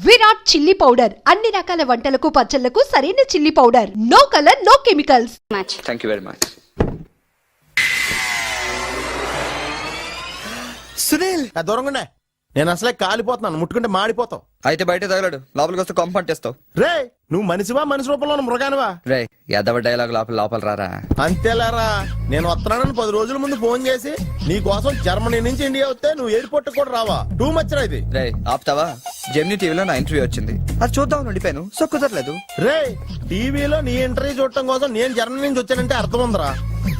Virat chilli powder అన్ని రకాల వంటలకు పచ్చళ్లకు సరైన chilli powder. No colour, no chemicals. Thank you very much. Sunil దూరంగా నేను అసలే కాలిపోతున్నాను, ముట్టుకుంటే మాడిపోతావు. అయితే బయట తగలడు, లోపలికి వస్తే కొంపంటేస్తావు. రే నువ్వు మనిషివా, మనిషి రూపంలో ఉన్న మృగానివా? రే ఎదవ డైలాగ్ లోపల రారా. అంతేలారా, నేను వస్తున్నానని 10 రోజుల ముందు ఫోన్ చేసి నీ కోసం జర్మనీ నుంచి ఇండియా వస్తే నువ్వు ఎయిర్పోర్ట్ కూడా రావా? టూ మచ్ రా ఇది. రే ఆపుతావా? జెమినీ టీవీలో నా ఇంటర్వ్యూ వచ్చింది, అది చూద్దాం ఉండిపోయాను. సో కుదరలేదు. రే టీవీలో నీ ఇంటర్వ్యూ చూడటం కోసం నేను జర్మనీ నుంచి వచ్చానంటే అర్థం ఉందిరా.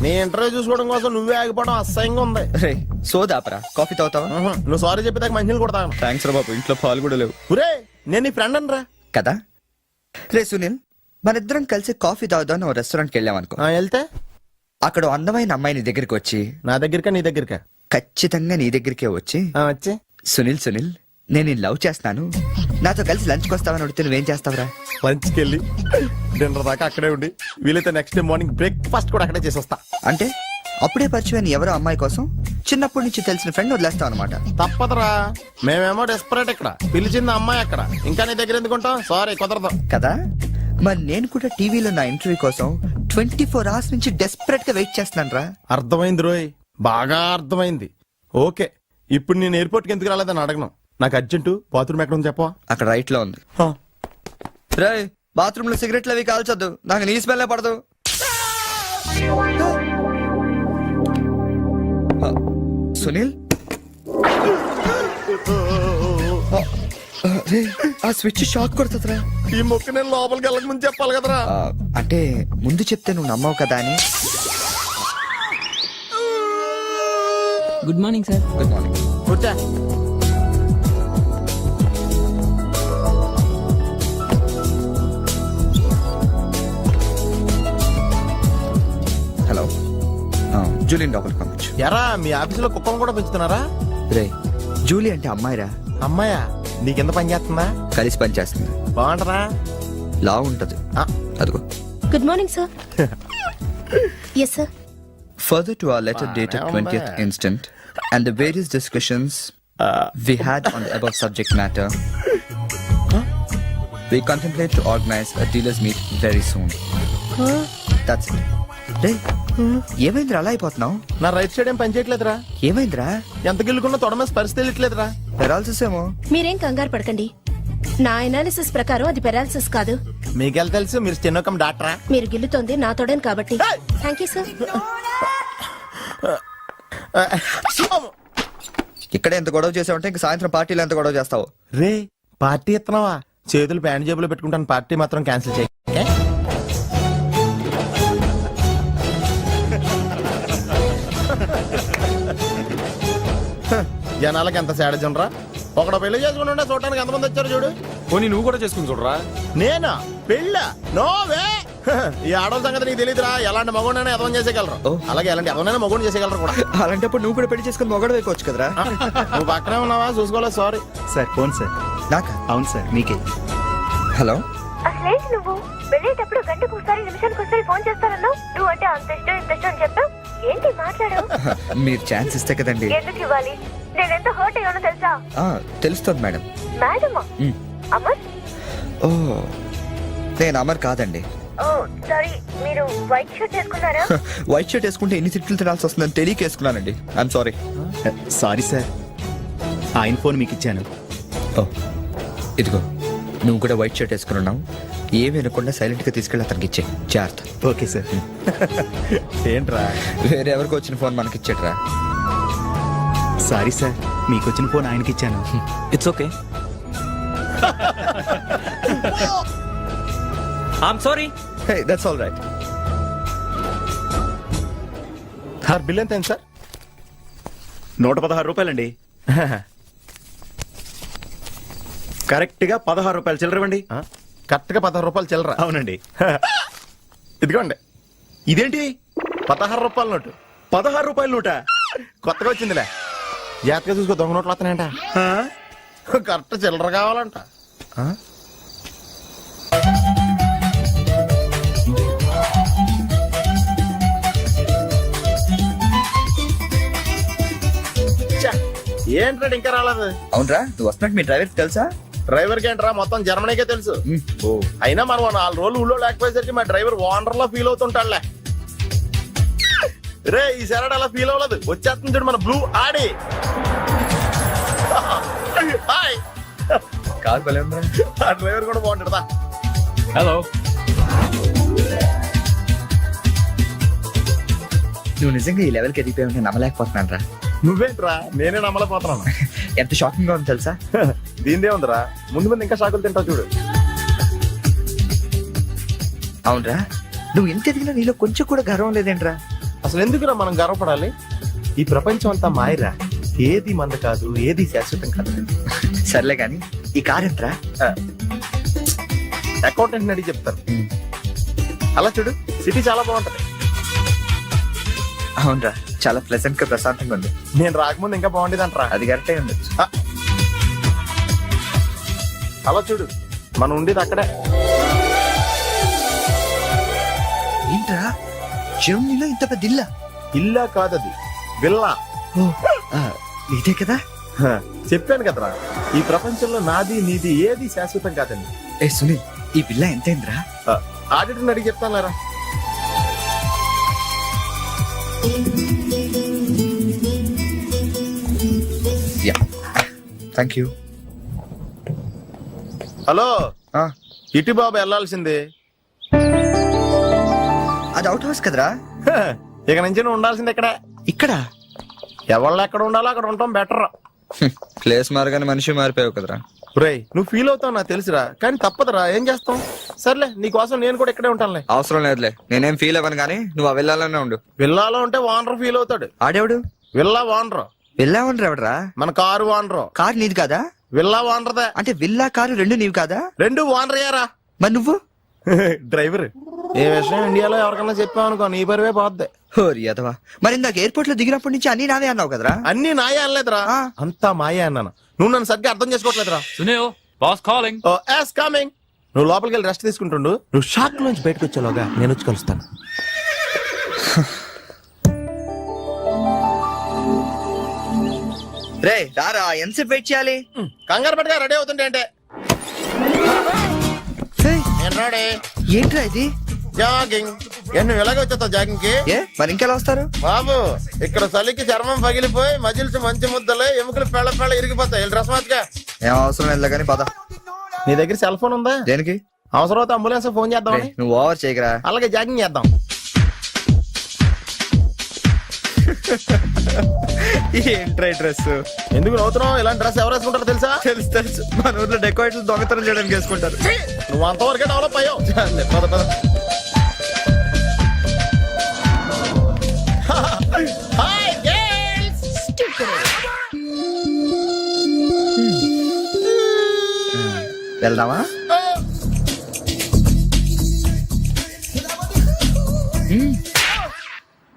నీ ఇంటర్వ్యూ చూసుకోవడం కోసం నువ్వే ఆగిపోవడం అసహ్యంగా ఉంది. రే సోదాపరా, కాఫీ తాగుతావా? నువ్వు సారీ చెప్పేదాకా మంచినీళ్ళు కూడా తాగను. థ్యాంక్స్ రా బాబు, ఇంట్లో పాలు కూడా లేవు. రే నేను నీ ఫ్రెండ్ అనరా. కదా. రే సునీల్, మనిద్దరం కలిసి కాఫీ తాగుదాం ఓ రెస్టారెంట్కి వెళ్ళామనుకో. వెళ్తే అక్కడ అందమైన అమ్మాయి నీ దగ్గరికి వచ్చి, నా దగ్గరికా నీ దగ్గరికా? ఖచ్చితంగా నీ దగ్గరికే వచ్చి, వచ్చి సునీల్ నేను లవ్ చేస్తాను, నాతో కలిసి లంచ్కి వస్తావని అడిగితే నువ్వేం చేస్తావురా? లంచ్కి వెళ్ళి డిన్నర్ దాకా అక్కడే ఉండి వీలైతే నెక్స్ట్ డే మార్నింగ్ బ్రేక్ఫాస్ట్ కూడా అక్కడే చేసి వస్తా. అంటే అప్పుడే పరిచయం ఎవరో అమ్మాయి కోసం చిన్నప్పటి నుంచి తెలిసిన ఫ్రెండ్ వదిలేస్తావు అనమాట. తప్పదురా, మేమేమో డెస్పరేట్ ఇక్కడ, పిలిచింది అమ్మాయి అక్కడ, ఇంకా నీ దగ్గర ఎందుకుంటాం? సారీ కుదరదు కదా. మరి నేను కూడా టీవీలో నా ఇంటర్వ్యూ కోసం 24 hours నుంచి డెస్పరేట్ గా వెయిట్ చేస్తున్నాను రా. అర్థమైంది రోయ్, బాగా అర్థమైంది. ఓకే, ఇప్పుడు నేను ఎయిర్పోర్ట్కి ఎందుకు రాలేదని అడగను. నాకు అర్జెంటు బాత్రూమ్ ఎక్కడ ఉంది చెప్పవా? అక్కడ రైట్ లో ఉంది. రే బాత్రూమ్ లో సిగరెట్లు అవి కాల్చొద్దు, నాకు నీ స్మెల్ పడదు. సునీల్ ఆ స్విచ్ షాక్ కొడుతుందిరా. ఈ మొక్క నేను లోపలికి వెళ్ళక ముందు చెప్పాలి కదరా. అంటే ముందు చెప్తే నువ్వు నమ్మవు కదా అని. Good morning sir. Good morning. కూర్చో. హలో, జూలియన్ లోపలికి పంపించు. ఎరా మీ ఆఫీసులో కుక్కను కూడా పెంచుతున్నారా? రే జూలీ అంటే అమ్మాయిరా. అమ్మాయా? నీ కింద పని చేస్తుందా? కలిసి పని చేస్తుంది. బాగుంటరా? లా ఉంటది. అదిగో. Good morning, sir. Yes, sir. Further to our letter dated 20th instant and the various discussions we had on the above subject matter, we contemplate to organize a dealers meet very soon. That's it. రే ఏమైందిరా అలా అయిపోతున్నావు? నా right side ఏం పని చేయట్లేదురా. ఏమైందిరా? ఎంత గిల్లుకున్నా తొడమే స్పర్శ తెలియట్లేదురా. Paralysis ఏమో. మీరేం కంగారు పడకండి, నా అనాలిసిస్ ప్రకారం అది పెరాలసిస్ కాదు. మీకెళ్ళ తెలుసు, మీరు స్టెనోకం డాక్టరా? మీరు గిల్లుతోంది నా తోడని కాబట్టి. Thank you sir. ఇక్కడ ఎంత గొడవ చేసావంటే ఇంక సాయంత్రం పార్టీలో ఎంత గొడవ చేస్తావు? రే పార్టీ ఇస్తున్నావా? చేతులు ప్యాంట్ జేబులో పెట్టుకుంటాను, పార్టీ మాత్రం క్యాన్సిల్ చేయి. జనాలకి ఎంత సాడజం రా. ఒకడు పెళ్లి చేసుకుని ఉండే చూడటానికి ఎంతమంది వచ్చారు చూడు. పోనీ నువ్వు కూడా చేసుకుని చూడరా. నేనా పెళ్ళ? నోవే. ఈ ఆడవాళ్ళ సంగతి నీకు తెలియదురా. ఎలాంటి మగోడైనా ఎదవం చేసేయగలరు, అలాగే ఎలాంటి ఎదవనైనా మగోడు చేసేయగలరు కూడా. అలాంటప్పుడు నువ్వు కూడా పెళ్లి చేసుకుని మొగడు వేయవచ్చు కదరా. నువ్వు పక్కనే ఉన్నావా? చూసుకోలేదు. Sorry sir. Phone sir. నాకా? అవును సార్, మీకే. హలో. అసలేంటి నువ్వు వెళ్ళేటప్పుడు గంటకు ఒకసారి నిమిషానికి ఒకసారి ఫోన్ చేస్తానన్నావు. నువ్వు అంటే అంత ఇష్టం ఇంత ఇష్టం అని చెప్పావు. ఏంటి మాట్లాడు? మీరు ఛాన్స్ ఇస్తే కదండి. ఎందుకు ఇవ్వాలి? నేను ఎంత హర్ట్ అయ్యానో తెలుసా? తెలుస్తుంది మేడం. మేడమా? అమర్? ఓ నేను అమర్ కాదండి. ఓ సారీ, మీరు వైట్ షర్ట్ వేసుకున్నారా? వైట్ షర్ట్ వేసుకుంటే ఎన్ని తిట్లు తినాల్సి వస్తుందని తెలియక వేసుకున్నానండి. I'm sorry. సారీ సార్, ఆయన ఫోన్ మీకు ఇచ్చాను. ఓ ఇదిగో, నువ్వు కూడా వైట్ షర్ట్ వేసుకున్నావు. ఏమి వినకుండా సైలెంట్ గా తీసుకెళ్ళి అతనికి ఇచ్చే జాగ్రత్త. Okay sir. ఏంట్రా? వేరే ఎవరికి వచ్చిన ఫోన్ మనకి ఇచ్చేట్రా. సారీ సార్, మీకు వచ్చిన ఫోన్ ఆయనకి ఇచ్చాను. It's okay. I'm sorry. Hey that's all right. Sir bill ఎంత సార్? 116 రూపాయలండి. కరెక్ట్ గా 16 రూపాయలు చిల్లరవండి. కరెక్ట్ గా 16 రూపాయలు చిల్లర? అవునండి. ఇదిగోండి. ఇదేంటి? 16 రూపాయల నోటు. 16 రూపాయల నోట? కొత్తగా వచ్చిందిలే. జాగ్రత్తగా చూసుకో, దొంగ నోట్లు వస్తున్నాయంట. కరెక్ట్ చిల్లర కావాలంట. ఏంట్రా ఇంకా రాలేదు? అవునరా, నువ్వు వస్తున్నట్టు మీ డ్రైవర్ తెలుసా? డ్రైవర్ కి ఏంట్రా మొత్తం జర్మనీకే తెలుసు. ఓ అయినా మనం 4 రోజులు ఊళ్ళో లేకపోయేసరికి మా డ్రైవర్ ఓనర్ లో ఫీల్ అవుతుంటాడులే. రే ఈ సెరడ్ అలా ఫీల్ అవ్వలేదు, వచ్చేస్తుంది చూడు మన బ్లూ ఆడి. హాయ్. కాదు భలే ఉందా? ఆ డ్రైవర్ కూడా బాగుంటాడుదా. Hello. నువ్వు నిజంగా ఈ లెవెల్కి ఎదిగిపోయి ఉంటే నమ్మలేకపోతున్నాను రా. నువ్వేంట్రా, నేనే నమ్మలేకపోతున్నాను. ఎంత షాకింగ్ గా ఉంది తెలుసా? దీనిదే ఉందిరా, ముందు ముందు ఇంకా షాకులు తింటావు చూడు. అవునరా, నువ్వు ఎంత ఎదిగినా నీలో కొంచెం కూడా గర్వం లేదేంట్రా? అసలు ఎందుకురా మనం గర్వపడాలి? ఈ ప్రపంచం అంతా మాయరా, ఏది మంద కాదు, ఏది శాశ్వతం కాదు. సర్లే గాని ఈ కార్ ఎంతరా? అకౌంటెంట్ అడిగి చెప్తారు. అలా చూడు, సిటీ చాలా బాగుంటది. అవునరా, చాలా ప్లెజెంట్ గా ప్రశాంతంగా ఉంది. నేను రాకముందు ఇంకా బాగుండేదంటరా. అది కరెక్టే ఉండొచ్చు. అలా చూడు, మనం ఉండేది అక్కడే. ఏంట్రా, జర్మనీలో ఇంత పెద్ద ఇల్లా? ఇల్లా కాదది, విల్లా. ఓ, ఇదే కదా? చెప్పాను కదరా, ఈ ప్రపంచంలో నాది నీది ఏది శాశ్వతం కాదండి. ఏ సునీల్, ఈ విల్లా ఎంతైందిరా? ఆడిటర్ అడిగి చెప్తాను లేరా. Thank you. హలో, ఇటు బాబు వెళ్ళాల్సింది. అది అవుట్ హౌస్ కదరా? ఇక నుంచి నువ్వు ఉండాల్సింది ఇక్కడే. ఇక్కడ ఎవళ్ళు ఎక్కడ ఉండాలో అక్కడ ఉండటం బెటర్. ప్లేస్ మారగానే మనిషి మారిపోయావు కదరా. రేయ్, నువ్వు ఫీల్ అవుతావు నాకు తెలుసురా, కానీ తప్పదురా, ఏం చేస్తాం. సర్లే, నీకోసం నేను కూడా ఇక్కడే ఉంటానులే. అవసరం లేదులే, నేనేం ఫీల్ అవ్వను కానీ నువ్వు ఆ విల్లాలోనే ఉండు. విల్లాలో ఉంటే ఓనర్ ఫీల్ అవుతాడు. ఆడేవాడు? Villa owner. విల్లా ఓనర్ ఎవడరా? మన కారు ఓనర్. కారు నీది కాదా? విల్లా ఓనర్దే. అంటే విల్లా కారు రెండు నీవి కాదా? రెండు ఓనర్ అయ్యారా. మరి నువ్వు డ్రైవర్. ఏ విషయం ఇండియాలో ఎవరికన్నా చెప్పావనుకో నీ పరివే పోద్ది. హోరి అదవా, మరి ఇందాక ఎయిర్పోర్ట్ లో దిగినప్పటి నుంచి అన్ని నావే అన్నావు కదరా? అన్ని నాయే అనలేదురా, అంతా మాయే అన్నాను. నువ్వు నన్ను సరిగ్గా అర్థం చేసుకోవట్లేదురా. Sunil, boss calling. ఓ ఎస్ కమింగ్. నువ్వు లోపలికి వెళ్ళి రెస్ట్ తీసుకుంటుండు, నువ్వు షాక్ నుంచి బయటకు వచ్చేలోగా నేను వచ్చి కలుస్తాను. రే రారా, ఎంతసేపు వెయిట్ చేయాలి? కంగారు పట్టుగా రెడీ అవుతుంటే అంటే నేను రెడీ. ఏంట్రా ఇది? జాగింగ్. నువ్వు ఎలాగ వచ్చేస్తావు జాగింగ్ కి? ఏ మరి ఇంకెలా వస్తారు? బాబు, ఇక్కడ చలికి చర్మం పగిలిపోయి మజిల్స్ మంచి ముద్దలే, ఎముకలు పెళ్ళ పెళ్ళ ఇరిగిపోతాయి. డ్రెస్ మార్చుగా. ఏం అవసరం లేదు కానీ పద. నీ దగ్గర సెల్ ఫోన్ ఉందా? దేనికి? అవసరం అయితే అంబులెన్స్ ఫోన్ చేద్దామని. నువ్వు ఓవర్ చేయకరా. అలాగే జాగింగ్ చేద్దాం. ఏంట్రా డ్రెస్? ఎందుకు నవ్వుతున్నావు? ఇలాంటి డ్రెస్ ఎవరు వేసుకుంటారో తెలుసా? తెలుసు తెలుసు, మన ఊర్లో డెకోరేట్లు దొంగతనం చేయడానికి వేసుకుంటారు. నువ్వు అంతవరకే డెవలప్ అయ్యావు. పద పద. Hi girls. వెళ్దామా?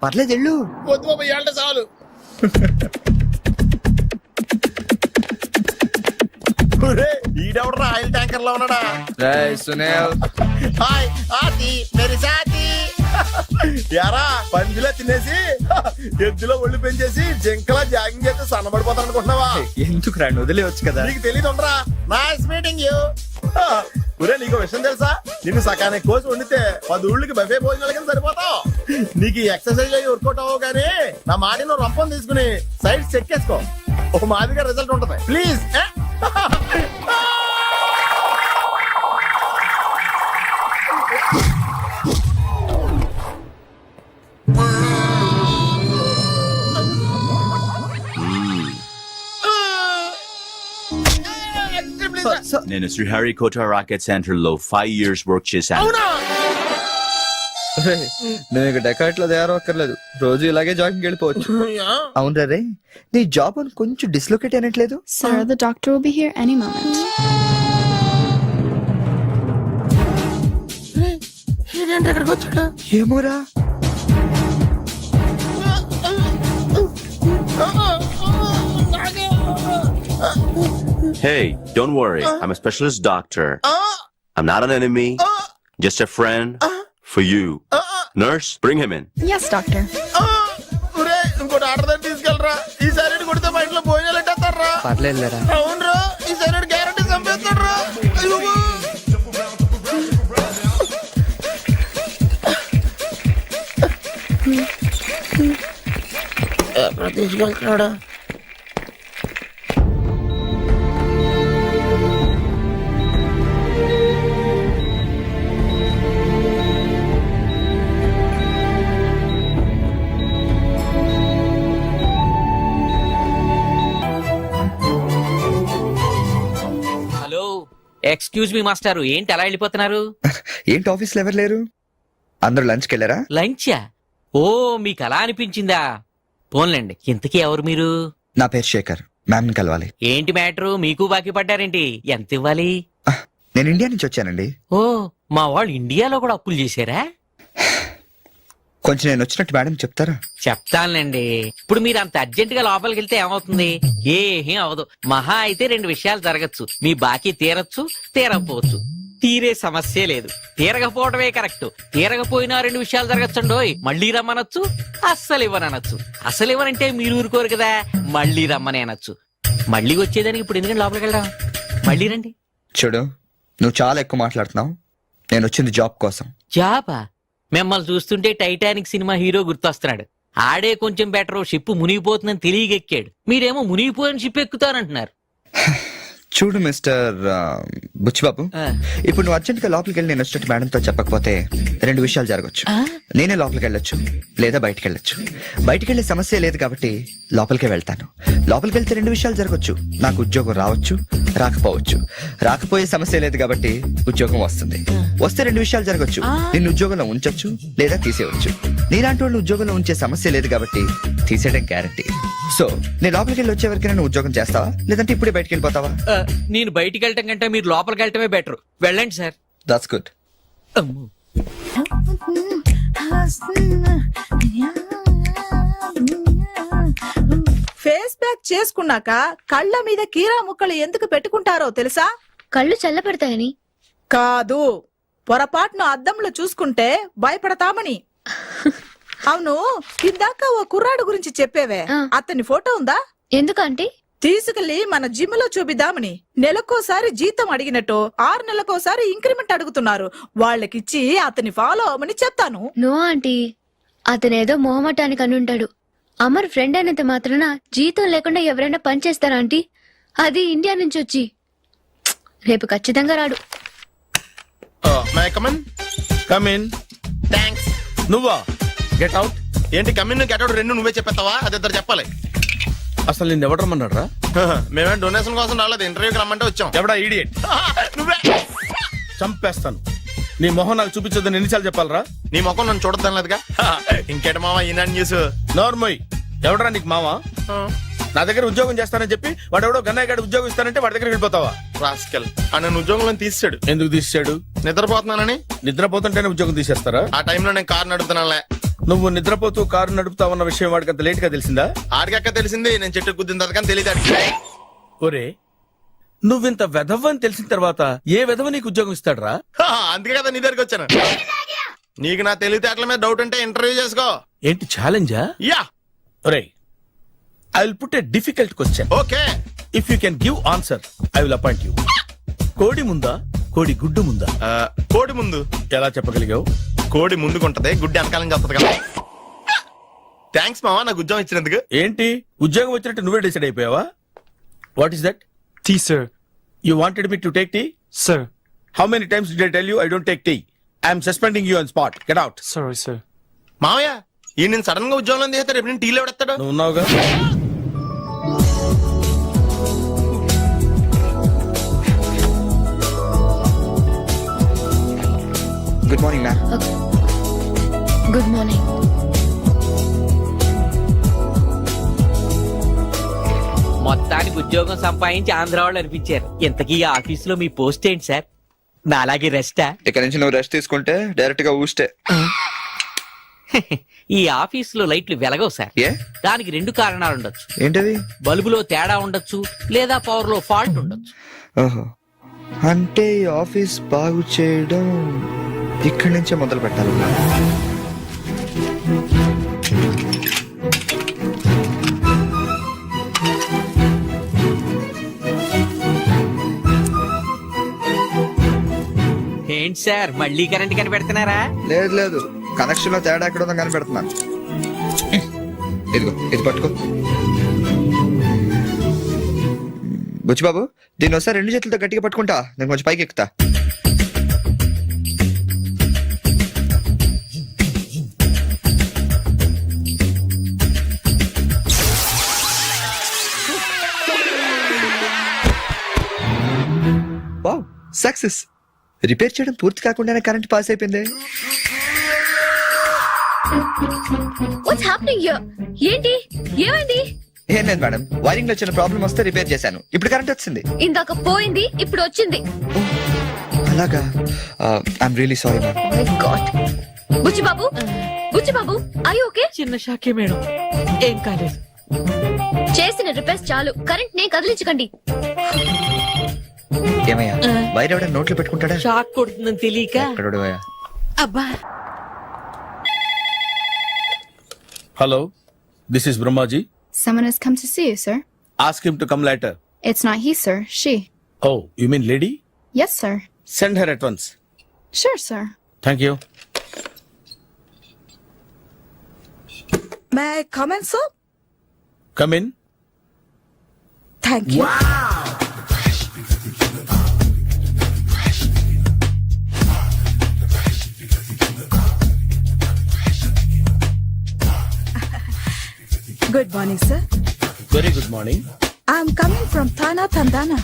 పర్లేదు వెళ్ళు. వద్దు బాబు, ఇవాళ చాలు. ఈడెవడరా ఆయిల్ ట్యాంకర్ లో ఉన్నాడా? సునీల్. హాయ్ ఆతి మేరీ సాతి. యారా, పందిలో తినేసి ఎద్దులో ఒళ్ళు పెంచేసి జింకలా జాగింగ్ చేస్తే సన్నబడిపోతాను అనుకుంటున్నావా? ఎందుకు రండి, వదిలేవచ్చు కదా. నీకు తెలియదు ఉండరా. Nice meeting you. ఒరే, నీకు విషయం తెలుసా? నిన్ను సకానికి కోసి వండితే 10 ఊళ్ళకి బఫే భోజనాలు కింద సరిపోతావు. నీకు ఈ ఎక్సర్సైజ్ అయ్యి వర్కౌట్ అవ్వవు కానీ నా మాట నువ్వు రంపం తీసుకుని సైడ్ చెక్ చేసుకో, ఒక మాదిరిగా రిజల్ట్ ఉంటుంది. ప్లీజ్. నేను శ్రీహరికోట రాకెట్ సెంటర్ లో 5 years వర్క్ చేశాను. నేను ఇక డెకాట్ లో తయారక్కర్లేదు, రోజు ఇలాగే జాగింగ్ వెళ్ళిపోవచ్చు. అవును రే, నీ జాబ్ అని కొంచెం dislocate అయినట్లేదు? Sir, the doctor will be here any moment. ఏమోరా. Hey, don't worry. I'm a specialist doctor. I'm not an enemy. Just a friend for you. Nurse, bring him in. Yes, doctor. ఇంకోటి order తీసుకెళ్ళరా. ఈసారి కొడితే మా ఇంట్లో భోజనాలు ఎట్టేస్తారా? పర్లేదురా. అవునరా, ఈసారి guarantee చంపేస్తాడు. తీసుకెళ్ళరా తీసుకెళ్తున్నాడా? హలో, ఎక్స్క్యూజ్ మీ మాస్టారు, ఏంటి అలా వెళ్ళిపోతున్నారు? ఏంటి ఆఫీస్లో ఎవరు లేరు? అందరూ లంచ్కి వెళ్ళారా? లంచా? ఓ, మీకు అలా అనిపించిందా? పోన్లేండి, ఇంతకీ ఎవరు మీరు? నా పేరు శేఖర్, మ్యామ్ని కలవాలి. ఏంటి మ్యాటరు, మీకు బాకీ పడ్డారేంటి? ఎంత ఇవ్వాలి? నేను ఇండియా నుంచి వచ్చానండి. ఓ, మా వాళ్ళు ఇండియాలో కూడా అప్పులు చేశారా? కొంచెం నేను వచ్చినట్టు మేడం చెప్తారా? చెప్తానులేండి. ఇప్పుడు మీరు అంత అర్జెంట్ గా లోపలికి వెళ్తే ఏమవుతుంది? ఏం అవదు. మహా అయితే 2 విషయాలు జరగచ్చు. మీ బాకీ తీరచ్చు, తీరకపోవచ్చు. తీరే సమస్య లేదు, తీరకపోవడమే కరెక్ట్. తీరకపోయినా 2 విషయాలు జరగచ్చండోయ్. మళ్ళీ రమ్మనొచ్చు, అస్సలు ఇవ్వనొచ్చు. అసలు ఇవ్వనంటే మీరు ఊరుకోరు కదా, మళ్ళీ రమ్మని అనొచ్చు. మళ్ళీ వచ్చేదానికి ఇప్పుడు ఎందుకంటే లోపలికి వెళ్దాం. మళ్ళీ రండి. చూడు, నువ్వు చాలా ఎక్కువ మాట్లాడుతున్నావు. నేను వచ్చింది జాబ్ కోసం. జాబా? మిమ్మల్ని చూస్తుంటే టైటానిక్ సినిమా హీరో గుర్తొస్తున్నాడు. ఆడే కొంచెం బెటర్, షిప్ మునిగిపోతుందని తెలియగెక్కాడు. మీరేమో మునిగిపోయిన షిప్ ఎక్కుతానంటున్నారు. చూడు మిస్టర్ బుచ్చిబాబు, ఇప్పుడు నువ్వు అర్జెంట్ గా లోపలికి వెళ్ళి నేను వచ్చినట్టు మేడంతో చెప్పకపోతే 2 విషయాలు జరగచ్చు. నేనే లోపలికి వెళ్ళొచ్చు, లేదా బయటికి వెళ్ళొచ్చు. బయటికి వెళ్ళే సమస్య లేదు కాబట్టి లోపలికే వెళ్తాను. లోపలికి వెళ్తే 2 విషయాలు జరగచ్చు. నాకు ఉద్యోగం రావచ్చు, రాకపోవచ్చు. రాకపోయే సమస్య లేదు కాబట్టి ఉద్యోగం వస్తుంది. వస్తే 2 విషయాలు జరగచ్చు. నిన్ను ఉద్యోగంలో ఉంచొచ్చు, లేదా తీసేయవచ్చు. నీలాంటి వాళ్ళు ఉద్యోగంలో ఉంచే సమస్య లేదు కాబట్టి తీసేయడం గ్యారంటీ. సో నేను లోపలికి వెళ్ళి వచ్చే వరకు నేను ఉద్యోగం చేస్తావా, లేదంటే ఇప్పుడే బయటికి వెళ్ళిపోతావా? నేను బయటికి వెళ్ళటం కంటే మీరు లోపలికి వెళ్ళటమే బెటర్. వెళ్ళండి sir. That's good. Face pack చేసుకున్నాక కళ్ళ మీద కీరా ముక్కలు ఎందుకు పెట్టుకుంటారో తెలుసా? కళ్ళు చల్లబడతాయని కాదు, పొరపాటును అద్దంలో చూసుకుంటే భయపడతామని. అవును, ఇందాక ఓ కుర్రాడు గురించి చెప్పేవే, అతని ఫోటో ఉందా? ఎందుకంటే తీసుకెళ్లి మన జిమ్ లో చూపిద్దామని. నెలకోసారి జీతం అడిగినట్టు 6 నెలకోసారి ఇంక్రిమెంట్ అడుగుతున్నారు. వాళ్ళకిచ్చి అతని ఫాలో అవ్వమని చెప్తాను. నో ఆంటీ, అతనేదో మొహమాటానికి అనుంటాడు. అమర్ ఫ్రెండ్ అయినంత మాత్రాన జీతం లేకుండా ఎవరైనా పని చేస్తారా ఆంటీ? అది ఇండియా నుంచి వచ్చి. రేపు ఖచ్చితంగా రాడు. నువ్వా? Get out. ఏంటి కమిన్ గెట్ అవుట్ 2 నువ్వే చెప్పేస్తావా? అది ఇద్దరు చెప్పాలి. అసలు నేను ఎవరు రమ్మన్నారా? మేమే డొనేషన్ కోసం రాలేదు, ఇంటర్వ్యూకి రమ్మంటే వచ్చాం. ఎవడా ఈడియట్? నువ్వే. చంపేస్తాను. నీ మొహం నాకు చూపించొద్దని ఎన్నిసార్లు చెప్పాలరా? నీ ముఖం నన్ను చూడద్దాం లేదుగా. ఇంకేట మావా ఈనాడు న్యూస్. నోర్మోయ్, ఎవడరా నీకు మావా? నా దగ్గర ఉద్యోగం చేస్తానని చెప్పి వాడు ఎవడో గన్నయ్య గారి ఉద్యోగం ఇస్తానంటే వాడి దగ్గర వెళ్ళిపోతావా? రాస్కెల్. ఆ నన్ను ఉద్యోగంలో తీసాడు. ఎందుకు తీసాడు? నిద్రపోతున్నానని. నిద్రపోతుంటేనే ఉద్యోగం తీసేస్తారా? ఆ టైంలో నేను కారు నడుపుతున్నానులే. నువ్వు నిద్రపోతూ కారు నడుపుతావన్న విషయం వాడికి అంత లేట్ గా తెలిసిందా? ఆడికక్క తెలిసింది, నేను చెట్టు గుద్దిన తర్వాత కానీ తెలియదు. ఒరే, నువ్వింత వెధవ్ అని తెలిసిన తర్వాత ఏ వెధవ నీకు ఉద్యోగం ఇస్తాడరా? అందుకే కదా నీ దగ్గరికి వచ్చాను. నీకు నా తెలివితేటల మీద డౌట్ ఉంటే ఇంటర్వ్యూ చేసుకో. ఏంటి ఛాలెంజా? యా. ఒరే, I will put a difficult question. Okay. If you can give answer I will appoint you. కోడి ముందా, కోడి గుడ్డు ముందా? కోడి ముందు. ఎలా చెప్పగలిగావు? కోడి ముందుకుంటది, గుడ్డి వెనకాలం చేస్తుంది కదా. థ్యాంక్స్ మావా నాకు ఉద్యోగం ఇచ్చినందుకు. ఏంటి ఉద్యోగం వచ్చినట్టు నువ్వే డిసైడ్ అయిపోయావా? What is that? Tea sir. You wanted me to take tea? Sir. How many times did I tell you I don't take tea? I am suspending you on spot. Get out. Sorry, sir. మావయ్య ఈ నేను sudden గా ఉద్యోగంలో తీస్తాడు, రేపు నేను టీలో ఎవడెత్తాడు? నువ్వు ఉన్నావుగా. Good morning ma'am. Good morning. మొత్తానికి ఉద్యోగం సంపాదించి ఆంధ్ర వాళ్ళు అనిపించారు. ఇంతకీ ఈ ఆఫీసులో మీ పోస్ట్ ఏంటి సార్? నాలాగే రెస్టా? ఇక్కడ నుంచి నువ్వు రెస్ట్ తీసుకుంటే డైరెక్ట్ గా ఊస్తే. ఈ ఆఫీసులో లైట్లు వెలగవు సార్. ఏ? దానికి 2 కారణాలు ఉండొచ్చు. ఏంటవి? బల్బులో తేడా ఉండొచ్చు, లేదా పవర్ లో ఫాల్ట్ ఉండొచ్చు. ఓహో, అంటే ఈ ఆఫీస్ బాగు చేయడం ఇక్కడి నుంచే మొదలు పెట్టాలి. ఏంటి సార్ మళ్ళీ కరెంట్ కనిపెడుతున్నారా? లేదు లేదు, కనెక్షన్ లో తేడా ఎక్కడ ఉందో కనిపెడుతున్నాను. ఇదిగో ఇది పట్టుకో. బుచ్చిబాబు, దీన్ని ఒకసారి 2 చేతులతో గట్టిగా పట్టుకుంటా, నేను కొంచెం పైకి ఎక్కుతా. Wow, success. రిపేర్ చేయడం పూర్తి కాకుండానే కరెంట్ పాస్ అయిపోయింది. What's happening here? ఏంటి ఏమైంది? ఏం లేదు మేడం, వైరింగ్ లో చిన్న ప్రాబ్లం వస్తే రిపేర్ చేశాను, ఇప్పుడు కరెంట్ వచ్చింది. ఇందాక పోయింది, ఇప్పుడు వచ్చింది. అలాగా, I'm really sorry madam. My god. Buchibabu, Buchibabu, I okay? చిన్న షాకే మేడం, ఏం కాలేదు. చేసిన రిపేర్స్ చాలు, కరెంట్ నే కదిలించకండి. ఏమయ్యా, వైర్ ఎవడ నోట్లో పెట్టుకుంటాడా? షాక్ కొడుతుందని తెలియక. ఎక్కడోడవయ్యా? అబ్బా. Hello, this is Brahmaji. Someone has come to see you, sir. Ask him to come later. It's not he, sir. She. Oh, you mean lady? Yes, sir. Send her at once. Sure, sir. Thank you. May I come in sir? Come in. Thank you. Good morning sir. Very good morning. I'm coming from థానా తందానా.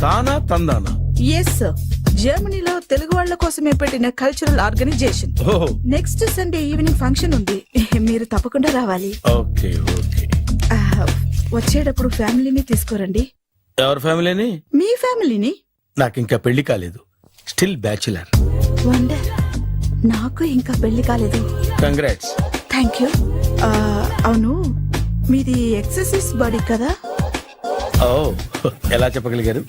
తానా తందానా? Yes sir, జర్మనీలో తెలుగు వాళ్ళ కోసమే పెట్టిన cultural organisation. ఓహో, next Sunday evening function ఉంది, మీరు తప్పకుండా రావాలి. Okay okay. వచ్చేటప్పుడు ఫ్యామిలీని తీసుకోరండి. ఎవరి ఫ్యామిలీని? మీ ఫ్యామిలీని. నాకు ఇంకా పెళ్లి కాలేదు, స్టిల్ బ్యాచులర్. వండర్, నాకు ఇంకా పెళ్లి కాలేదు. కంగ్రాట్స్. Thank you. అవును, మీది ఎక్సర్సైజ్ బాడీ కదా? ఓ, ఎలా చెప్పగలిగారు?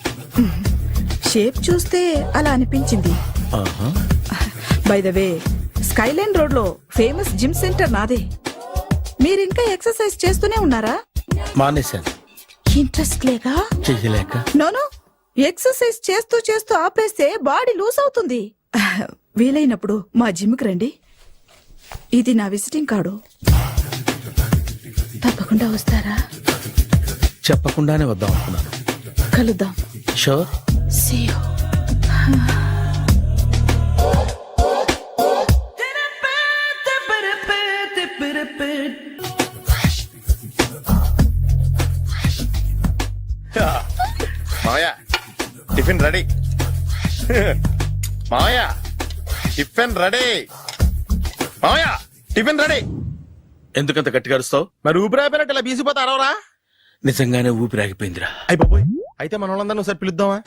షేప్ చూస్తే అలా అనిపించింది. By the way, Skyline road లో ఫేమస్ జిమ్ సెంటర్ నాదే. మీరు ఇంకా ఎక్సర్సైజ్ చేస్తూనే ఉన్నారా? మానేశాను, ఇంట్రెస్ట్ లేక? చెయ్యలేక. నోను, ఎక్సర్సైజ్ చేస్తూ చేస్తూ ఆపేస్తే బాడీ లూజ్ అవుతుంది. వీలైనప్పుడు మా జిమ్ కి రండి. ఇది నా విజిటింగ్ కార్డు. తప్పకుండా వస్తారా? చెప్పకుండానే వద్దాం అనుకున్నాను. కలుద్దాం. షూర్. See you. మావయ్య, టిఫిన్ రెడీ. మావయ్య, టిఫిన్ రెడీ. మావయ్య, టిఫిన్ రెడీ. ఎందుకంత గట్టిగా అరుస్తావు? మరి ఊపిరి అయిపోయినట్టు ఇలా బీసిపోతే అరవరా? నిజంగానే ఊపిరాగిపోయిందిరా. అయిపోయి అయితే మన వాళ్ళందరినీ ఒకసారి పిలుద్దామా?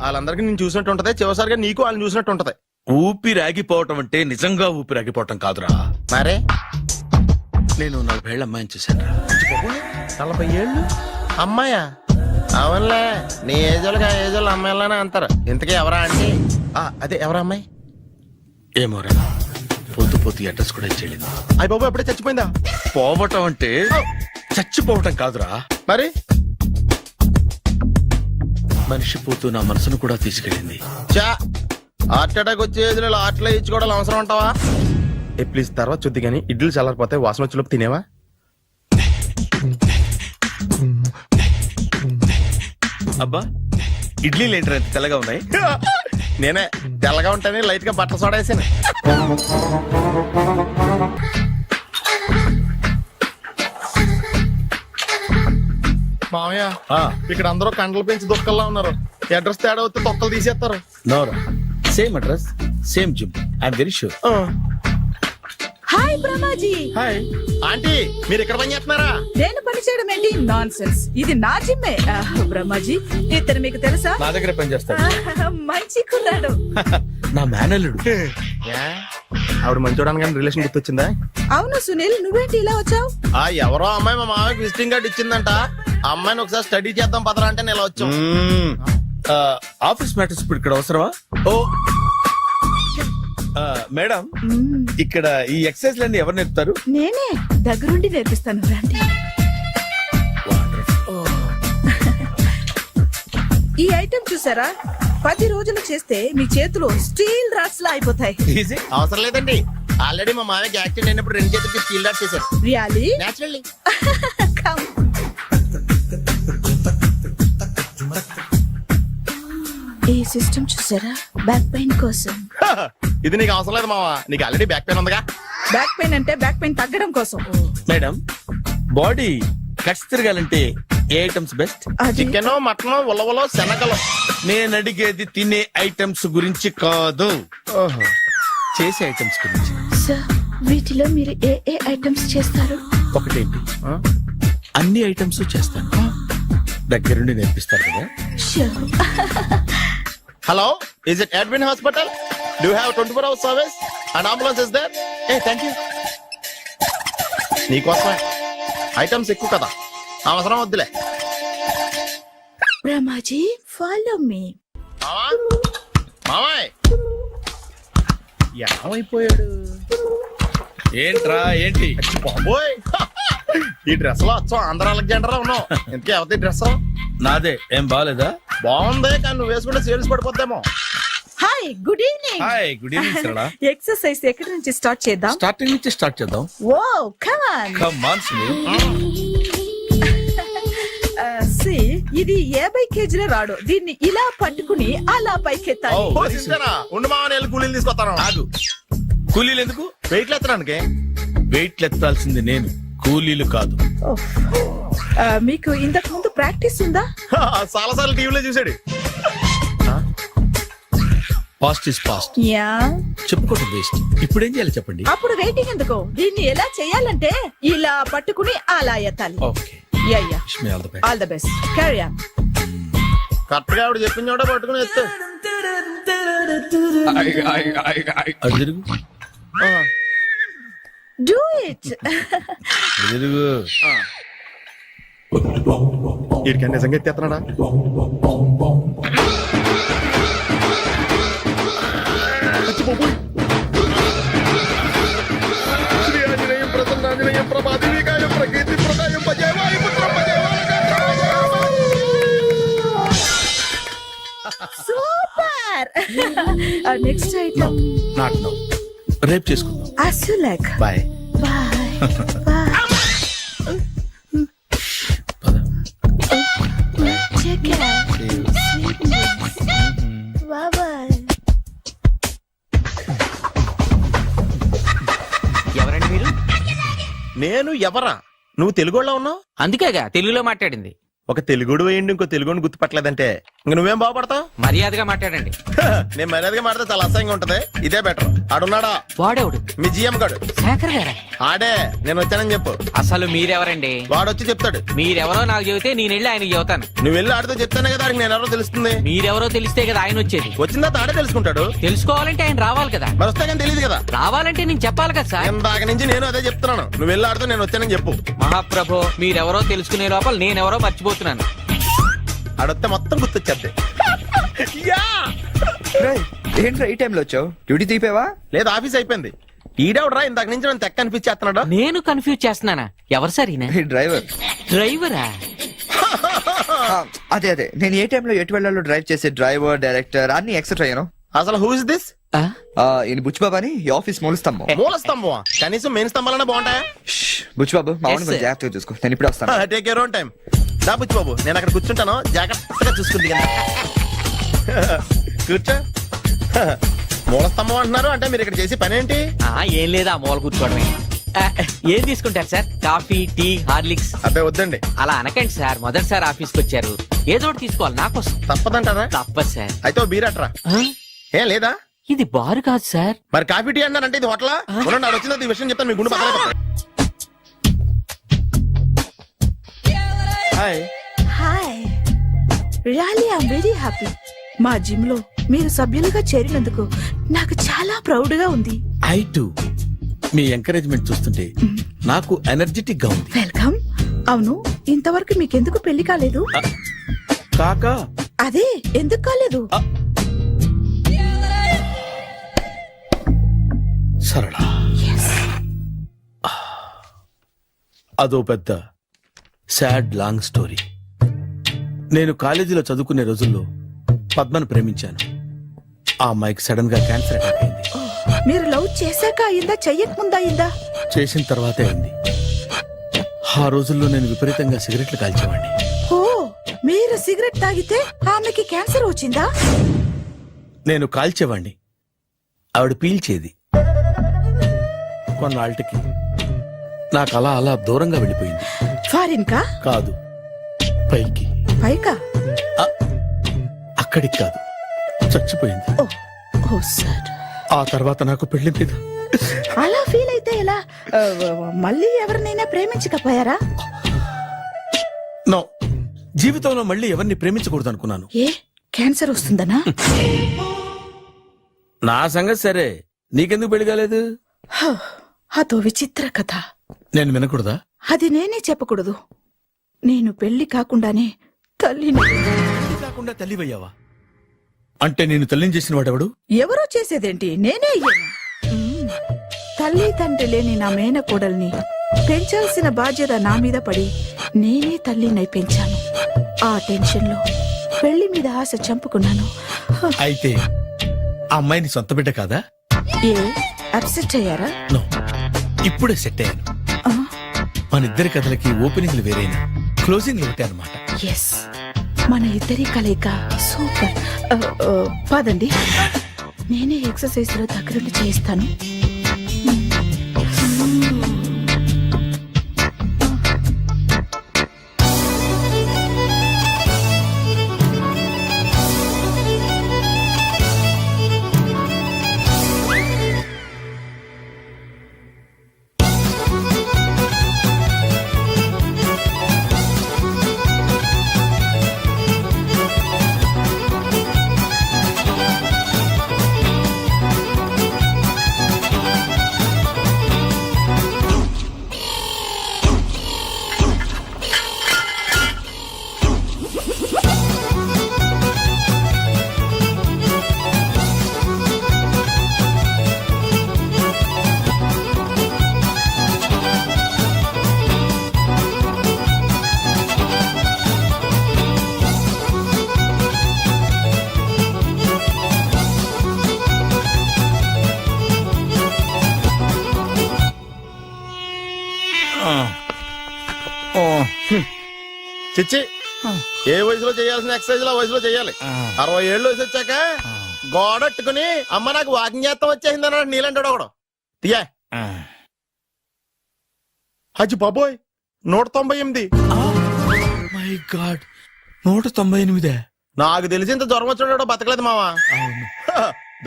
వాళ్ళందరికీ నేను చూసినట్టు ఉంటది, చివరిసారిగా నీకు వాళ్ళని చూసినట్టు ఉంటది. ఊపిరాగిపోవటం అంటే నిజంగా ఊపిరాగిపోవటం కాదురా. మరే నేను 40 ఏళ్ల అమ్మాయిని చూశాను. 40 ఏళ్ళు అమ్మాయా? అవునులే, నీ ఏజోళ్ళకి ఆ ఏజోళ్ళు అమ్మాయిలానే అంటారు. ఇంతకీ ఎవరా అంటే? అదే ఎవరా అమ్మాయి? ఏమోరా, పొద్దు పొద్దు అడ్రస్ కూడా ఇచ్చేయలేదు. అయ్య బాబు, ఎప్పుడే చచ్చిపోయిందా? పోవటం అంటే చచ్చిపోవటం కాదురా, మరి మనిషి పోతూ నా మనసును కూడా తీసుకెళ్ళింది. చా, హార్ట్ అటాక్ వచ్చే ఏజ్లో హార్ట్లో ఇచ్చుకోవడం అవసరం అంటావా? ప్లీజ్ తర్వాత చూద్ది కానీ ఇడ్లీ చల్లారిపోతే వాసన వచ్చేలోపు తినేవా? అబ్బా, ఇడ్లీ లేంటరా ఎంత తెల్లగా ఉన్నాయి? నేనే తెల్లగా ఉంటానే లైట్ గా బట్టలు సోడేసాను. మామయ్య, ఇక్కడ అందరూ కండలు పెంచి దుక్కల్లా ఉన్నారు. అడ్రస్ తేడా వస్తే తొక్కలు తీసేస్తారు. నోరా, same address, same gym. I'm very sure. Hi Brahmaji. Hi aunty, మీరు ఇక్కడ పని చేస్తున్నారా? నేను పని చేయడం ఏంటి? నాన్ సెన్స్, ఇది నా జిమ్మే. బ్రహ్మాజీ, ఇతను మీకు తెలుసా? నా దగ్గర పని చేస్తాడు. మంచి కుర్రాడు. నా మేనల్లుడు. ఆవిడ మంచి చూడడానికి రిలేషన్ గుర్తొచ్చిందా? అవును సునీల్, నువ్వేంటి ఇలా వచ్చావు? ఎవరో అమ్మాయి మా మామయ్యకి విజిటింగ్ కార్డు ఇచ్చిందంట. ఆ అమ్మాయిని ఒకసారి స్టడీ చేద్దాం పదరా అంటే నేను ఇలా వచ్చాం. ఆఫీస్ మ్యాటర్స్ ఇప్పుడు ఇక్కడ అవసరమా? ఓ మేడం, ఇక్కడ ఈ ఎక్సర్సైజ్ లన్నీ ఎవరు నేర్పుతారు? నేనే దగ్గరుండి నేర్పిస్తాను, రండి. ఈ ఐటెం చూసారా? 10 రోజులు చేస్తే మీ చేతులు స్టీల్ రాట్స్ లా అయిపోతాయి. ఈజీ. అవసరం లేదండి, ఆల్రెడీ మా మామయ్యకి యాక్సిడెంట్ అయినప్పుడు 2 చేతులకి స్టీల్ డాట్ చేశారు. Really naturally. ఈ సిస్టమ్ చూసారా, బ్యాక్ పెయిన్ కోసం. ఇది నీకు అవసరం లేదు మావా, నీకు ఆల్రెడీ బ్యాక్ పెయిన్ ఉందిగా. బ్యాక్ పెయిన్ అంటే బ్యాక్ పెయిన్ తగ్గడం కోసం. మేడం, బాడీ కట్స్ తిరగాలంటే ఏ ఐటమ్స్ బెస్ట్? అది చికెన్, మటన్, ఉలవలో, శనగలు. నేను అడిగేది తినే ఐటమ్స్ గురించి కాదు, చేసే ఐటమ్స్ గురించి. సార్, వీటిలో మీరు ఏ ఏ ఐటమ్స్ చేస్తారు? ఒకటేంటి, అన్ని ఐటమ్స్ చేస్తాను. దగ్గరుండి నేర్పిస్తారు కదా. Sure. Hello, is it admin hospital? Do have 24 hours service and ambulance is there? ఏ థ్యాంక్ యూ. నీకోసమే ఐటమ్స్ ఎక్కువ కదా, అవసరం వద్దులే. Ramaji, follow me. మావా, మావాయ్ ఏమైపోయాడు? ఏంట్రా ఏంటి? బాబోయ్, ఈ డ్రెస్ లో వచ్చాం ఆంధ్ర అలెగ్జాండర్ ఉన్నావు. ఇంతకీ ఎవరి డ్రెస్? నాదే. ఏం బాగాలేదా? బాగుంది, కానీ నువ్వు వేసుకుంటే సేల్స్ పడిపోద్దేమో. Hi, good evening. Hi, good evening Sarala. Exercise ఎక్కడి నుంచి స్టార్ట్ చేద్దాం? స్టార్టింగ్ నుంచి స్టార్ట్ చేద్దాం. Oh come on. Come on Sunil. See, ఇది 50 కేజీల రాడు. దీన్ని ఇలా పట్టుకుని అలా పైకెత్తాలి. Oh. ఓ, సింతేనా? ఉండు మావా, నేను కూలీలు తీసుకొస్తాను. ఆగు. కూలీలు ఎందుకు? వెయిట్ ఎత్తడానికి. వెయిట్ ఎత్తాల్సింది నేను, కూలీలు కాదు. మీకు ఇంతకు ముందు ప్రాక్టీస్ ఉందా? చాలా సార్లు టీవీలో చూసాడు. Past is past, yeah. చెప్పుకోవటం వేస్ట్. ఇప్పుడు ఏం చేయాలి చెప్పండి. అప్పుడు వెయిటింగ్ ఎందుకు? దీన్ని ఎలా చేయాలంటే ఇలా పట్టుకుని అలా ఎత్తాలి. Okay, yeah yeah. Wish me all the best. All the best. Carry on. Correct గా ఆవిడ చెప్పిన చోట పట్టుకుని ఎత్తు. అటు తిరుగు, డూ ఇట్. అటు తిరుగు. వీడికి నిజంగా ఎత్తేస్తున్నాడా? శ్రీ ఆంజనేయం ప్రసన్నాంజనేయం ప్రభాదివికాయం ప్రకీర్తి ప్రదాయం భజేవాయు పుత్రం super. Next item. Not no, రేపు చేసుకుందాం. As you like. Bye. Bye. Bye. Take care. Sweet dreams. Bye bye. ఎవరండి మీరు? నేను ఎవరా? నువ్వు తెలుగులో ఉన్నావు. అందుకేగా తెలుగులో మాట్లాడింది. ఒక తెలుగుడు వేయండి, ఇంకో తెలుగుని గుర్తుపట్టలేదంటే ఇంక నువ్వేం బాగుపడతావు? మర్యాదగా మాట్లాడండి. నేను మర్యాదగా మాట్లాడితే చాలా అసహ్యంగా ఉంటది. ఇదే బెటర్. ఆడున్నాడా? వాడేవుడు? మీ జిఎం గాడు. శేఖర్ గారా? ఆడే. నేను వచ్చానని చెప్పు. అసలు మీరెవరండి? వాడు వచ్చి చెప్తాడు. మీరెవరో నాకు చెబితే నేను వెళ్ళి ఆయనకి చెబుతాను. నువ్వు వెళ్ళి ఆడితో చెప్తానే కదా ఆడికి నేను ఎవరో తెలుస్తుంది. మీరెవరో తెలిస్తే కదా ఆయన వచ్చేది. వచ్చిందా ఆడే తెలుసుకుంటాడు. తెలుసుకోవాలంటే ఆయన రావాలి కదా. మరి వస్తే కానీ తెలియదు కదా. రావాలంటే నేను చెప్పాలి కదా సార్. ఇందాక నుంచి నేను అదే చెప్తున్నాను. నువ్వు వెళ్ళి ఆడితో నేను వచ్చానని చెప్పు. మహాప్రభు, మీరెవరో తెలుసుకునే లోపల నేనెవరో మర్చిపోతున్నాను. ఆడొస్తే మొత్తం గుర్తొచ్చేద్ది. ఏంట్రా ఈ టైంలో వచ్చావు? డ్యూటీ తీపేవా? లేదు, ఆఫీస్ అయిపోయింది. ఈడెవడరా ఇందాక నుంచి నన్ను తెక్క అనిపించేస్తున్నాడు. నేను కన్ఫ్యూజ్ చేస్తున్నానా? ఎవరు సార్ ఈయన? డ్రైవర్. డ్రైవరా? అదే అదే, నేను ఏ టైంలో ఎటు వెళ్ళాలో డ్రైవ్ చేసే డ్రైవర్, డైరెక్టర్ అన్ని ఎక్సెట్రా యూనో. అసలు హూ ఇస్ దిస్? ఈయన బుచ్చిబాబు అని ఈ ఆఫీస్ మూల స్తంభం. మూల స్తంభం? కనీసం మెయిన్ స్తంభాలనే బాగుంటాయా? బుచ్చిబాబు మా Yes, కొంచెం sir. జాగ్రత్తగా చూసుకో, నేను ఇప్పుడు వస్తాను. Take your own time. దా బుచ్చి బాబు, నేను అక్కడ కూర్చుంటాను, జాగ్రత్తగా చూసుకుంది. కూర్చో. మూల స్తంభం అంటున్నారు అంటే మీరు ఇక్కడ చేసే పని ఏంటి? ఏం లేదా, మూల కూర్చోవడమే. ఏం తీసుకుంటారు సార్? Coffee, tea, Horlicks? అబ్బాయి వద్దండి. అలా అనకండి సార్, మొదటిసారి ఆఫీస్కి వచ్చారు, ఏదో ఒకటి తీసుకోవాలి నా కోసం. తప్పదంటారా? తప్పదు సార్. అయితే ఓ బీర్ అట్రా. ఏం లేదా? ఇది బారు కాదు సార్. మరి కాఫీ టీ అన్నారంటే ఇది హోటలా? ఉండండి, ఆడ వచ్చిందో ఈ విషయం చెప్తాను, మీ గుండె పక్కన. Hi. Hi. Really I'm very happy. మా జిమ్ లో మీరు సభ్యులుగా చేరినందుకు నాకు చాలా ప్రౌడ్ గా ఉంది. I to. మీ ఎంకరేజ్మెంట్ చూస్తుంటే నాకు ఎనర్జెటిక్ గా ఉంది. వెల్కమ్. అవును, ఇంతవరకు మీకెందుకు పెళ్లి కాలేదు? కాకా అదే ఎందుకు కాలేదు? సరళ, అదో పెద్ద సాడ్ లాంగ్ స్టోరీ. నేను కాలేజీలో చదువుకునే రోజుల్లో పద్మను ప్రేమించాను. ఆ అమ్మాయికి సడన్ గా క్యాన్సర్ అటాక్ అయింది. మీరు లవ్ చేశాక అయిందా చెయ్యక ముందా అయిందా? చేసిన తర్వాతే అయింది. ఆ రోజుల్లో నేను విపరీతంగా సిగరెట్లు కాల్చేవాడిని. ఓ, మీరు సిగరెట్ తాగితే ఆమెకి క్యాన్సర్ వచ్చిందా? నేను కాల్చేవాణ్ణి, ఆవిడ పీల్చేది. కొన్నాళ్ళకి నాకు అలా అలా దూరంగా వెళ్ళిపోయింది. ఫారిన్ కా? కాదు, పైకి. పైకా? అక్కడికి కాదు, చచ్చిపోయింది. ఓ సార్. ఆ తర్వాత నాకు పెళ్లి మీద అలా ఫీల్ అయితే ఎలా? మళ్ళీ ఎవరినైనా ప్రేమించకపోయారా? నో, జీవితంలో మళ్ళీ ఎవరిని ప్రేమించకూడదు అనుకున్నాను. ఏ, క్యాన్సర్ వస్తుందనా? నా సంగతి సరే, నీకెందుకు పెళ్లి కాలేదు? అదో విచిత్ర కథ. నేను వినకూడదా? అది నేనే చెప్పకూడదు. నేను పెళ్లి కాకుండానే తల్లిని. పెళ్లి కాకుండా తల్లివయ్యావా? అంటే నేను తల్లిని చేసిన వాడెవడు? ఎవరో చేసేదేంటి, నేనే అయ్యాను. తల్లి తండ్రి లేని నా మేనకోడల్ని పెంచాల్సిన బాధ్యత నా మీద పడి నేనే తల్లినై పెంచాను. ఆ టెన్షన్ లో పెళ్లి మీద ఆశ చంపుకున్నాను. అయితే ఆ అమ్మాయిని సొంత బిడ్డ కాదా? ఏ, అప్సెట్ అయ్యారా? నో, ఇప్పుడే సెట్ అయ్యాను. మన ఇద్దరి కథలకి ఓపెనింగ్లు వేరైనా క్లోజింగ్లు ఒకటే అన్నమాట. ఎస్, మన ఇద్దరి కలయిక సూపర్. పదండి, నేనే ఎక్సర్సైజ్ లో దగ్గరుండి చేయిస్తాను. చిచ్చి, ఏ వయసులో చేయాల్సిన ఎక్సర్సైజ్ ఆ వయసులో చేయాలి. 60 ఏళ్ళు వయసు వచ్చాక గోడట్టుకుని అమ్మ నాకు వాకింగ్ చేస్తాం వచ్చేసింది అన్నాడు నీలంటాడు ఒకడు. తీయా అచ్చి బాబోయ్, 198. My God, 198. నాకు తెలిసి ఇంత జ్వరం వచ్చాడో బతకలేదు మావా.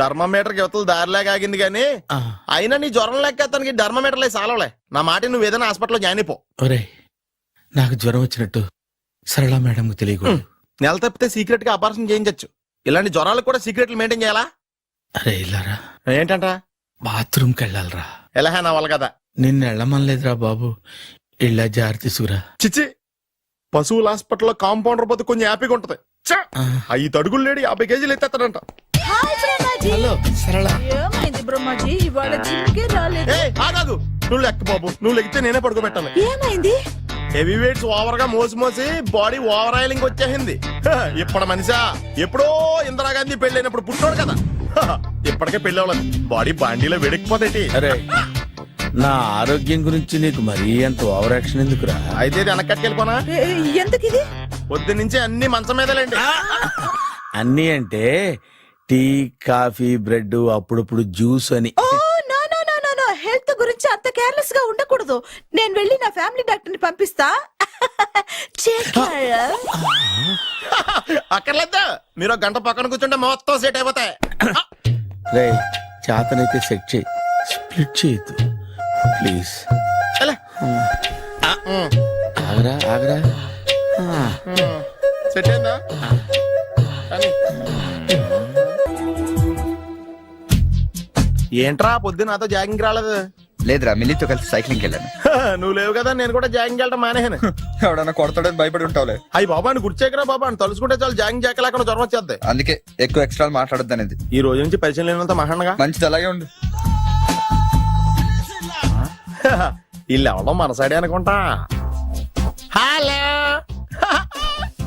ధర్మమీటర్ యువతలు దారిలాగా ఆగింది గాని అయినా నీ జ్వరం లెక్క అతనికి ధర్మమీటర్లే సాలవలే. నా మాట నువ్వు ఏదైనా హాస్పిటల్లో జాయిన్ అయిపో. ఒరే, నాకు జ్వరం వచ్చినట్టు సరళ మేడం తెలియకూడదు. నెల తప్పితే సీక్రెట్ గా ఆపరేషన్ చేయించచ్చు. ఇలాంటి జ్వరాలకు కూడా సీక్రెట్లు మెయింటైన్ చేయాలా? అరే ఇల్లారా, ఏంటంట? బాత్రూమ్కి వెళ్ళాలరా. ఎలాహే నా వాళ్ళ కదా. నిన్ను వెళ్ళమనలేదురా బాబు, ఇళ్ళ జారి తీసుకురా. చిచ్చి, పశువుల హాస్పిటల్లో కాంపౌండర్ పోతే కొంచెం హ్యాపీగా ఉంటది. 5 అడుగులు లేడి 50 కేజీలు ఎత్తేస్తాడంట. హలో సరళ. ఏమైంది బ్రహ్మాజీ, ఇవాళ జిమ్కే రాలేదు? ఆగాదు, నువ్వు లెక్క బాబు. నువ్వు లెక్కితే నేనే పడుకోబెట్టాలి. ఏమైంది? హెవీ వెయిట్స్ ఓవర్ గా మోసి బాడీ ఓవర్ ఆయిలింగ్ వచ్చేసింది. ఇప్పుడు మనిషా ఎప్పుడో ఇందిరాగాంధీ పెళ్ళైనప్పుడు పుట్టినోడు కదా. ఇప్పటికే పెళ్లి అవ్వలేదు, బాడీ బాండీలో వెడికిపోతేటి. అరే, నా ఆరోగ్యం గురించి నీకు మరీ అంత ఓవర్ యాక్షన్ ఎందుకురా? అయితే వెనకట్టుకెళ్ళిపోనా? ఎందుకు ఇది? పొద్దు నుంచి అన్ని మంచం మీదలేండి. అన్ని అంటే టీ, కాఫీ, బ్రెడ్, అప్పుడప్పుడు జ్యూస్ అని. హెల్త్ గురించి అంత కేర్లెస్ గా ఉండకూడదు. నేను వెళ్ళి నా ఫ్యామిలీ డాక్టర్ ని పంపిస్తా. అక్కర్లేదా, మీరు 1 గంట పక్కన కూర్చుంటే మొత్తం సెట్ అయిపోతాయి. రే, చేతనైతే సెట్ చేయి, స్ప్లిట్ చేయొద్దు ప్లీజ్. ఆగరా ఆగరా. సెట్ అయిందా? ఏంట్రా పొద్దున నాతో జాగింగ్ రాలేదు? లేదురా, మిల్లీతో కలిసి సైక్లింగ్ వెళ్ళాను. నువ్వు లేవు కదా, నేను కూడా జాగింగ్ వెళ్ళడం మానేహాను. ఎవడన్నా కొడతాడని భయపడి ఉంటావులే. అయ్యి బాబా అని గుర్చేకరా బాబా అని తలుసుకుంటే చాలు జాగింగ్ చేయలేకుండా జ్వరం వచ్చేద్ది. అందుకే ఎక్కువ ఎక్స్ట్రా మాట్లాడద్దు అనేది. ఈ రోజు నుంచి పరిచయం లేనంత మహానగా మంచిది, అలాగే ఉండు. వీళ్ళు ఎవడో మనసాడే అనుకుంటా. హలో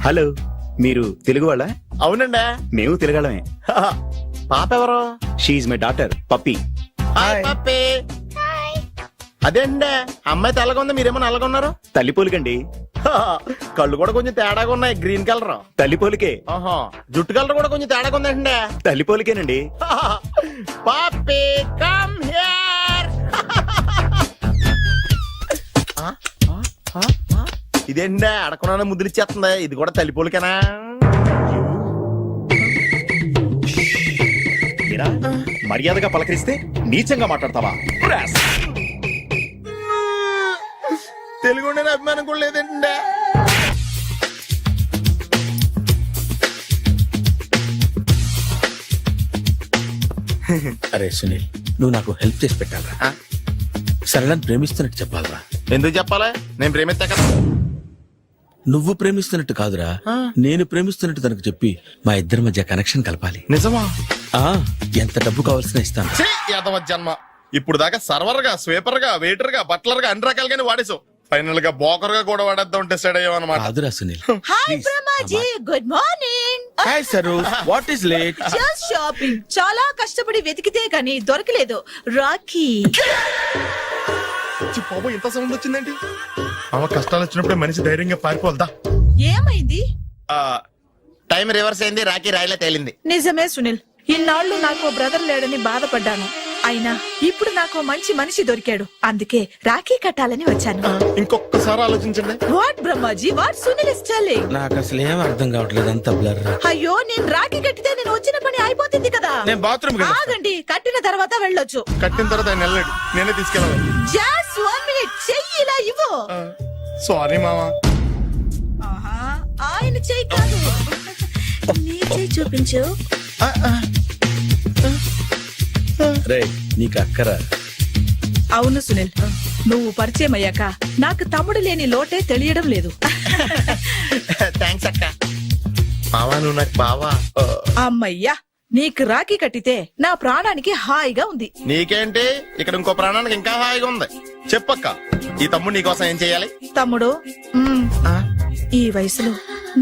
హలో, మీరు తెలుగు వాళ్ళ? అవునండి. మేము తెలుగాళ్ళమే. పాప ఎవరు? She's my daughter Pappi. Hi Pappi. అదేండి అమ్మాయి తెల్లగా ఉంది, మీరేమో నల్లగా ఉన్నారు. తల్లిపోలికండి. కళ్ళు కూడా కొంచెం తేడాగా ఉన్నాయి, గ్రీన్ కలర్. తల్లిపోలికే. ఆహా, జుట్టు కలర్ కూడా కొంచెం తేడాగా ఉందండి. తల్లిపోలికేనండి. పాపి కమ్ హియర్. ఇదేంటి అడగకుండా ముద్దులు ఇచ్చేస్తుంది, ఇది కూడా తల్లిపోలికేనా? మీరా మర్యాదగా పలకరిస్తే నీచంగా మాట్లాడతావా? తెలుగు ఉండే అభిమానం కూడా లేదండి. అరే సునీల్, నువ్వు నాకు హెల్ప్ చేసి పెట్టాలరా. సరళని ప్రేమిస్తున్నట్టు చెప్పాలరా. ఎందుకు చెప్పాలి? నేను ప్రేమిస్తా కదా. నువ్వు ప్రేమిస్తున్నట్టు కాదురా, నేను ప్రేమిస్తున్నట్టు తనకు చెప్పి మా ఇద్దరి మధ్య కనెక్షన్ కలపాలి. నిజమా? ఆ ఎంత డబ్బు కావాల్సిన ఇస్తాను. యాదవ జన్మ. ఇప్పుడు దాకా సర్వర్ గా, స్వీపర్ గా, వెయిటర్ గా, బట్లర్ గా అన్ని రకాలుగానే వాడేసావు. ఫైనల్ గా బోకర్ గా కూడా వాడేద్దాం డిసైడ్ అయ్యామన్నమాట. కాదురా Sunil. Hi Brahmaji, good morning. Hi sir, what is late? Just shopping. చాలా కష్టపడి వెతికితే గానీ దొరకలేదు. రాఖీ. బాబు ఇంత సౌండ్ వచ్చిందేంటి? అమ్మ కష్టాలు వచ్చినప్పుడే మనిషి ధైర్యంగా పారిపోల్దా. ఏమైంది? టైం రివర్స్ అయింది, రాఖీ రాయిలా తేలింది. నిజమే సునీల్, ఇన్నాళ్ళు నాకు బ్రదర్ లేడని బాధపడ్డాను. అయినా ఇప్పుడు నాకు మంచి మనిషి దొరికాడు, అందుకే రాఖీ కట్టాలని వచ్చాను. ఇంకొకసారి ఆలోచించండి. What Brahmaji, what Sunil is telling? నాకు అసలు ఏం అర్థం కావట్లేదు, అంత బ్లర్. అయ్యో, నేను రాఖీ కట్టితే నేను వచ్చిన పని అయిపోతుంది కదా. నేను బాత్రూమ్ ఆగండి, కట్టిన తర్వాత వెళ్ళొచ్చు. కట్టిన తర్వాత ఆయన వెళ్ళాడు, నేనే తీసుకెళ్ళాను. జస్ట్ 1 minute, చెయ్యి ఇలా ఇవ్వు. సారీ మామా. ఆయన చెయ్యి కాదు, నీ చెయ్యి చూపించు. రే నీకు అక్కరా? అవును సునీల్, నువ్వు పరిచయం అయ్యాక నాకు తమ్ముడు లేని లోటే తెలియడం లేదు. థ్యాంక్స్ అక్క. మావా నువ్వు నాకు బావా. అమ్మయ్యా, నీకు రాఖీ కట్టితే నా ప్రాణానికి హాయిగా ఉంది. నీకేంటి, ఇక్కడ ఇంకో ప్రాణానికి ఇంకా హాయిగా ఉంది. చెప్పక్క, ఈ తమ్ముడు నీకోసం ఏం చెయ్యాలి? తమ్ముడు, ఈ వయసులో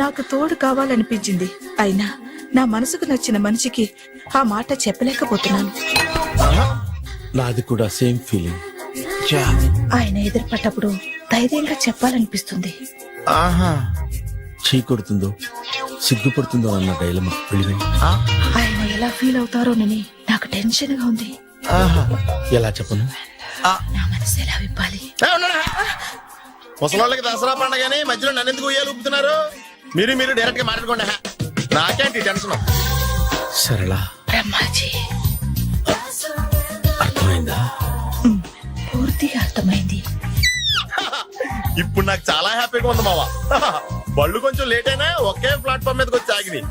నాకు తోడు కావాలనిపించింది. అయినా నా మనసుకు నచ్చిన మనిషికి ఆ మాట చెప్పలేకపోతున్నాను. నాది కూడా సేమ్ ఫీలింగ్. ఆయన ఎదురుపడ్డప్పుడు ధైర్యంగా చెప్పాలనిపిస్తుంది. చీ కొడుతుందో సిగ్గుపడుతుందో అన్న డైలమా. ఆయన ఎలా ఫీల్ అవుతారోనని నాకు టెన్షన్ గా ఉంది. ఎలా చెప్పను? నా మనసు ఎలా విప్పాలి? ముసలోళ్ళకి దసరా పండగని మధ్యలో నన్ను ఎందుకు ఉయ్యాలు ఊపుతున్నారు? మీరు డైరెక్ట్ గా మాట్లాడుకోండి. నాకేంటి టెన్షన్? సరళ, బ్రహ్మాజీ, అర్థమైందా? పూర్తిగా అర్థమైంది. ఇప్పుడు నాకు చాలా హ్యాపీగా ఉంది మావా. బళ్ళు కొంచెం లేట్ అయినా ఒకే ప్లాట్ఫామ్ మీదకి వచ్చి ఆగింది.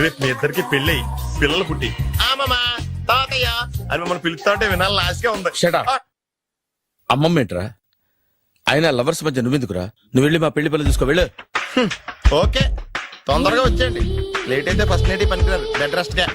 రేపు మీ ఇద్దరికి పెళ్ళి పిల్లలు పుట్టి ఆమమ్మా తాతయ్య అని మిమ్మల్ని పిలుస్తా ఉంటే వినాలి లాస్ట్గా ఉంది. అమ్మమ్మ ఏంట్రా? ఆయన లవర్స్ మధ్య నువ్వెందుకురా? నువ్వు వెళ్ళి మా పెళ్లి పిల్లలు చూసుకో, వెళ్ళు. ఓకే, తొందరగా వచ్చేయండి. లేట్ అయితే ఫస్ట్ నైట్ పనికిరారు, బెడ్ రెస్ట్ గా.